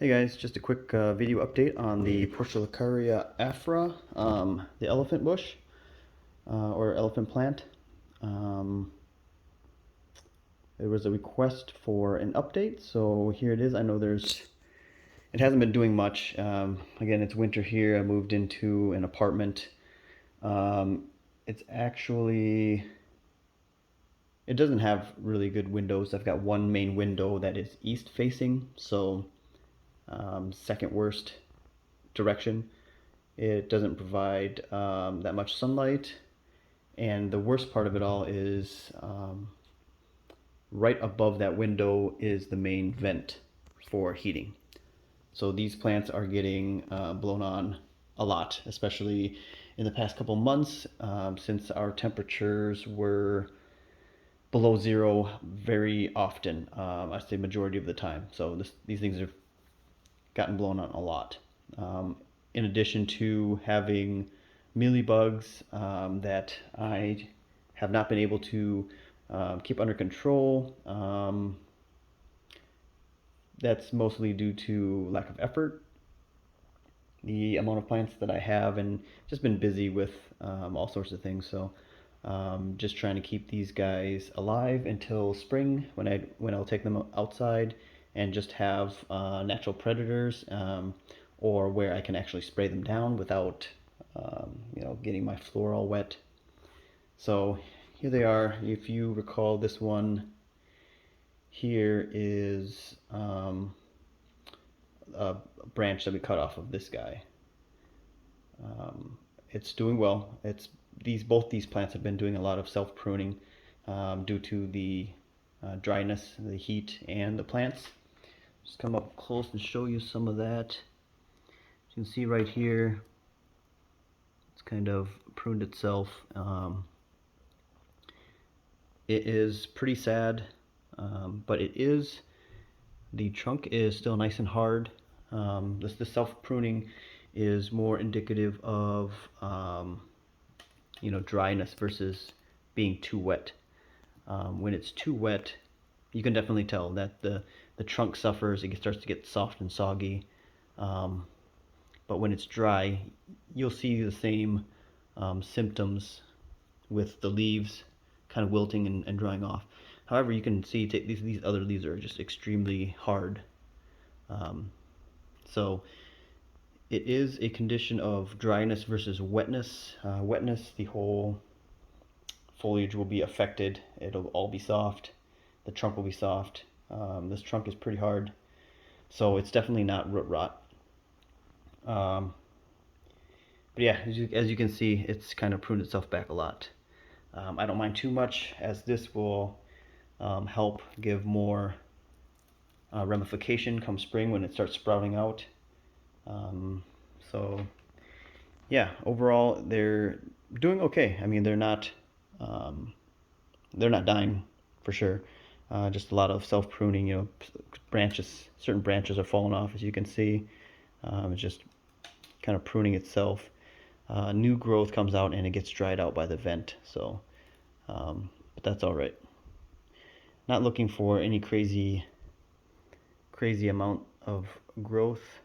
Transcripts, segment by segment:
Hey guys, just a quick video update on the Portulacaria Afra, the elephant bush or elephant plant. Um, there was a request for an update, so here it is. I know it hasn't been doing much. Again, it's winter here. I moved into an apartment. Um, it's actually, it doesn't have really good windows. I've got one main window that is east facing, so second worst direction. It doesn't provide that much sunlight, and the worst part of it all is right above that window is the main vent for heating. So these plants are getting blown on a lot, especially in the past couple months since our temperatures were below zero very often. I say majority of the time. So these things have gotten blown on a lot. In addition to having mealybugs that I have not been able to keep under control. That's mostly due to lack of effort, the amount of plants that I have, and just been busy with all sorts of things. So just trying to keep these guys alive until spring when I'll take them outside and just have natural predators, or where I can actually spray them down without getting my floor all wet. So here they are. If you recall, this one here is a branch that we cut off of this guy. It's doing well. Both these plants have been doing a lot of self-pruning due to the dryness, the heat, and the plants. Just come up close and show you some of that. You can see right here, it's kind of pruned itself. It is pretty sad, but the trunk is still nice and hard. The self-pruning is more indicative of dryness versus being too wet. When it's too wet, you can definitely tell that the trunk suffers. It starts to get soft and soggy. But when it's dry, you'll see the same symptoms with the leaves kind of wilting and drying off. However, you can see these other leaves are just extremely hard. So it is a condition of dryness versus wetness. Wetness, the whole foliage will be affected. It'll all be soft. The trunk will be soft. This trunk is pretty hard, so it's definitely not root rot. But yeah, as you can see, it's kind of pruned itself back a lot. I don't mind too much, as this will help give more ramification come spring when it starts sprouting out. So yeah, overall they're doing okay. I mean, they're not dying for sure. Just a lot of self-pruning. Certain branches are falling off, as you can see. It's just kind of pruning itself. New growth comes out and it gets dried out by the vent. So, but that's all right. Not looking for any crazy amount of growth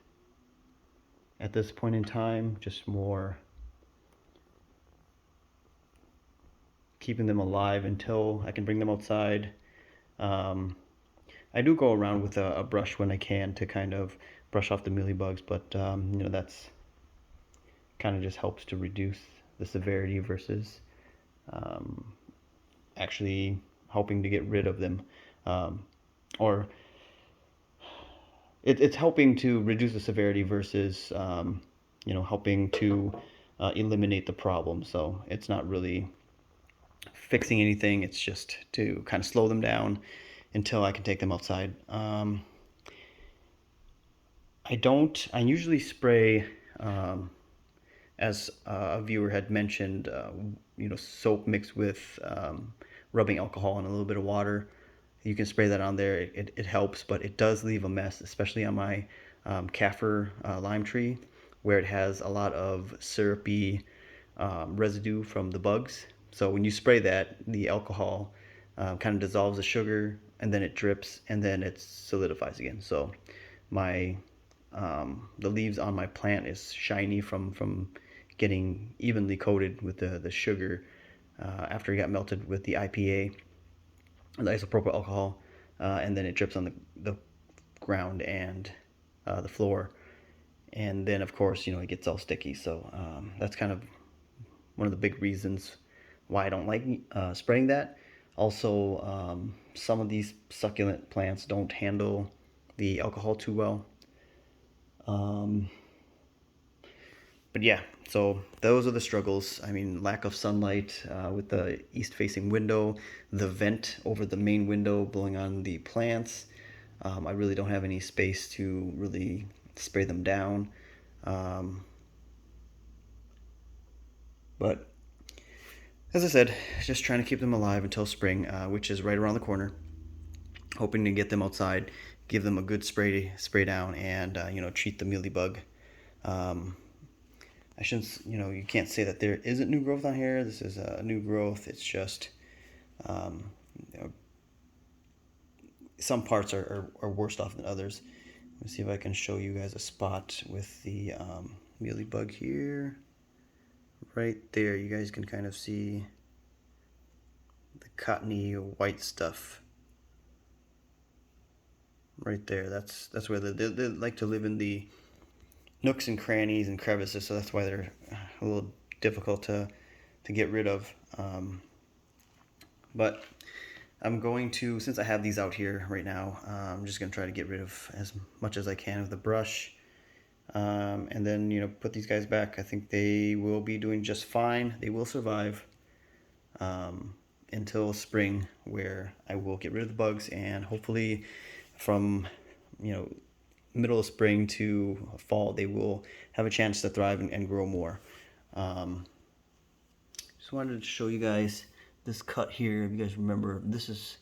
at this point in time. Just more keeping them alive until I can bring them outside. I do go around with a brush when I can to kind of brush off the mealybugs, but that's kind of just helps to reduce the severity versus actually helping to get rid of them, or it's helping to reduce the severity versus helping to eliminate the problem. So it's not really fixing anything. It's just to kind of slow them down until I can take them outside. I usually spray, as a viewer had mentioned, soap mixed with rubbing alcohol and a little bit of water. You can spray that on there. It helps, but it does leave a mess, especially on my kaffir lime tree, where it has a lot of syrupy residue from the bugs. So when you spray that, the alcohol kind of dissolves the sugar, and then it drips, and then it solidifies again. So my the leaves on my plant is shiny from getting evenly coated with the sugar after it got melted with the IPA, the isopropyl alcohol, and then it drips on the ground and the floor, and then of course it gets all sticky. So that's kind of one of the big reasons why I don't like spraying that. Also, some of these succulent plants don't handle the alcohol too well. But yeah, so those are the struggles. I mean, lack of sunlight with the east-facing window, the vent over the main window blowing on the plants. I really don't have any space to really spray them down. But as I said, just trying to keep them alive until spring, which is right around the corner. Hoping to get them outside, give them a good spray down, and treat the mealybug. I shouldn't, you can't say that there isn't new growth on here. This is a new growth. It's just some parts are worse off than others. Let me see if I can show you guys a spot with the mealybug here. Right there, you guys can kind of see the cottony white stuff. Right there, that's where they like to live, in the nooks and crannies and crevices, so that's why they're a little difficult to get rid of. But I'm going to, since I have these out here right now, I'm just going to try to get rid of as much as I can with the brush. And then, put these guys back. I think they will be doing just fine. They will survive until spring, where I will get rid of the bugs, and hopefully from, middle of spring to fall, they will have a chance to thrive and grow more. Just wanted to show you guys this cut here. If you guys remember, this is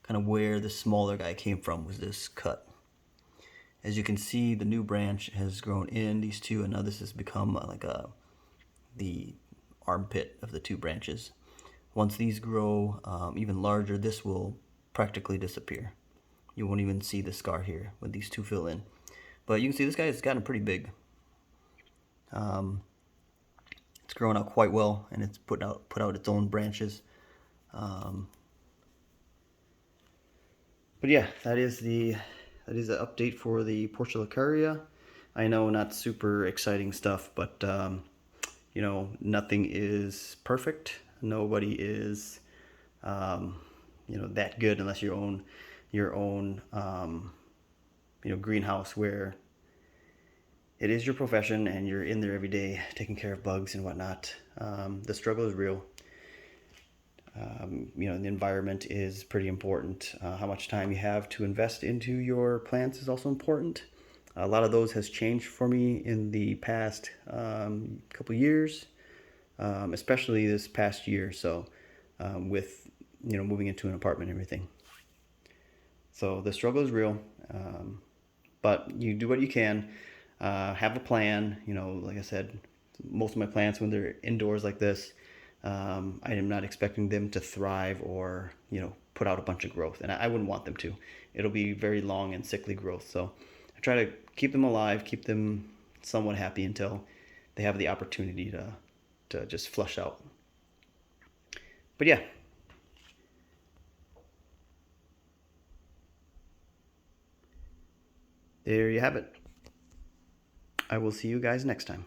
kind of where the smaller guy came from, was this cut. As you can see, the new branch has grown in these two, and now this has become the armpit of the two branches. Once these grow even larger, this will practically disappear. You won't even see the scar here when these two fill in. But you can see this guy has gotten pretty big. It's growing out quite well, and it's put out its own branches. But yeah, that is the update for the Portulacaria. I know, not super exciting stuff, but nothing is perfect. Nobody is that good unless you own your own greenhouse, where it is your profession and you're in there every day taking care of bugs and whatnot. The struggle is real. The environment is pretty important. How much time you have to invest into your plants is also important. A lot of those has changed for me in the past couple years, especially this past year. So with moving into an apartment and everything. So the struggle is real, but you do what you can. Have a plan. Like I said, most of my plants, when they're indoors like this, I am not expecting them to thrive or put out a bunch of growth, and I wouldn't want them to. It'll be very long and sickly growth. So I try to keep them alive, keep them somewhat happy until they have the opportunity to just flush out. But yeah. There you have it. I will see you guys next time.